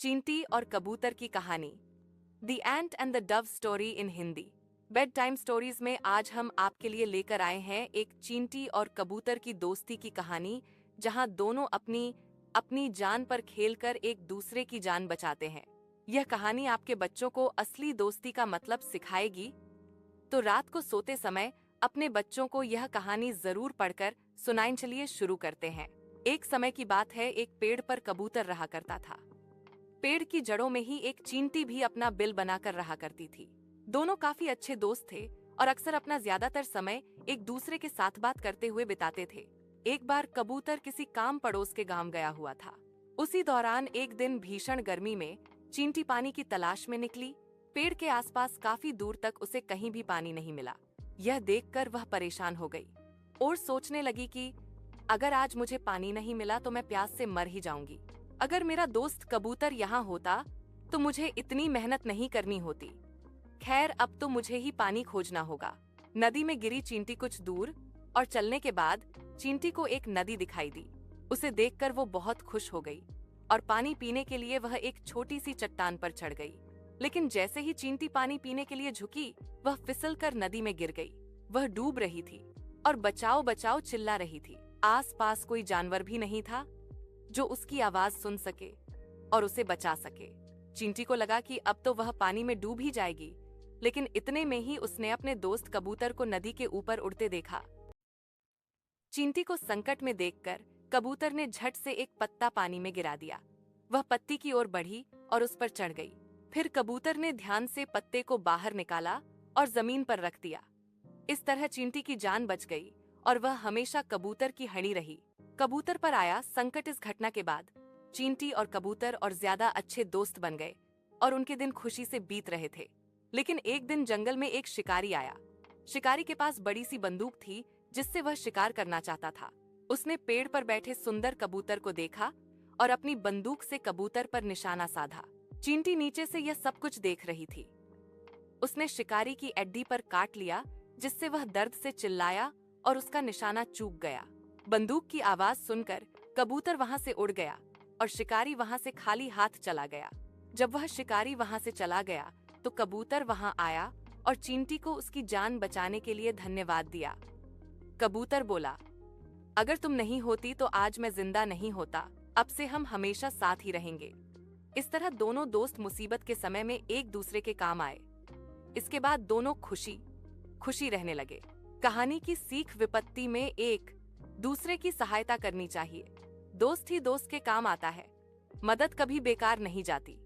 चींटी और कबूतर की कहानी। The ant and the Dove story in Hindi. Bed time stories में आज हम आपके लिए लेकर आए हैं एक चींटी और कबूतर की दोस्ती की कहानी, जहां दोनों अपनी अपनी जान पर खेलकर एक दूसरे की जान बचाते हैं। यह कहानी आपके बच्चों को असली दोस्ती का मतलब सिखाएगी, तो रात को सोते समय अपने बच्चों को यह कहानी जरूर पढ़कर सुनाएं। चलिए शुरू करते हैं। एक समय की बात है, एक पेड़ पर कबूतर रहा करता था। पेड़ की जड़ों में ही एक चींटी भी अपना बिल बनाकर रहा करती थी। दोनों काफी अच्छे दोस्त थे और अक्सर अपना ज्यादातर समय एक दूसरे के साथ बात करते हुए बिताते थे। एक बार कबूतर किसी काम पड़ोस के गांव गया हुआ था। उसी दौरान एक दिन भीषण गर्मी में चींटी पानी की तलाश में निकली। पेड़ के आसपास काफी दूर तक उसे कहीं भी पानी नहीं मिला। यह देखकर वह परेशान हो गई और सोचने लगी कि अगर आज मुझे पानी नहीं मिला तो मैं प्यास से मर ही जाऊंगी। अगर मेरा दोस्त कबूतर यहाँ होता तो मुझे इतनी मेहनत नहीं करनी होती। खैर, अब तो मुझे ही पानी खोजना होगा। नदी में गिरी चींटी कुछ दूर और चलने के बाद चींटी को एक नदी दिखाई दी। उसे देखकर वो बहुत खुश हो गई और पानी पीने के लिए वह एक छोटी सी चट्टान पर चढ़ गई। लेकिन जैसे ही चींटी पानी पीने के लिए झुकी, वह फिसलकर नदी में गिर गई। वह डूब रही थी और बचाओ बचाओ चिल्ला रही थी। आसपास कोई जानवर भी नहीं था जो उसकी आवाज सुन सके और उसे बचा सके। चींटी को लगा कि अब तो वह पानी में डूब ही जाएगी, लेकिन इतने में ही उसने अपने दोस्त कबूतर को नदी के ऊपर उड़ते देखा। चींटी को संकट में देखकर कबूतर ने झट से एक पत्ता पानी में गिरा दिया। वह पत्ती की ओर बढ़ी और उस पर चढ़ गई। फिर कबूतर ने ध्यान से पत्ते को बाहर निकाला और जमीन पर रख दिया। इस तरह चींटी की जान बच गई और वह हमेशा कबूतर की हनी रही। कबूतर पर आया संकट। इस घटना के बाद चींटी और कबूतर और ज्यादा अच्छे दोस्त बन गए और उनके दिन खुशी से बीत रहे थे। लेकिन एक दिन जंगल में एक शिकारी आया। शिकारी के पास बड़ी सी बंदूक थी जिससे वह शिकार करना चाहता था। उसने पेड़ पर बैठे सुंदर कबूतर को देखा और अपनी बंदूक से कबूतर पर निशाना साधा। चींटी नीचे से यह सब कुछ देख रही थी। उसने शिकारी की एड्डी पर काट लिया, जिससे वह दर्द से चिल्लाया और उसका निशाना चूक गया। बंदूक की आवाज सुनकर कबूतर वहां से उड़ गया और शिकारी वहां से खाली हाथ चला गया। जब वह शिकारी वहां से चला गया तो कबूतर वहां आया और चींटी को उसकी जान बचाने के लिए धन्यवाद दिया। कबूतर बोला, अगर तुम नहीं होती तो आज मैं जिंदा नहीं होता। अब से हम हमेशा साथ ही रहेंगे। इस तरह दोनों दोस्त मुसीबत के समय में एक दूसरे के काम आए। इसके बाद दोनों खुशी रहने लगे। कहानी की सीख: विपत्ति में एक दूसरे की सहायता करनी चाहिए। दोस्त ही दोस्त के काम आता है। मदद कभी बेकार नहीं जाती।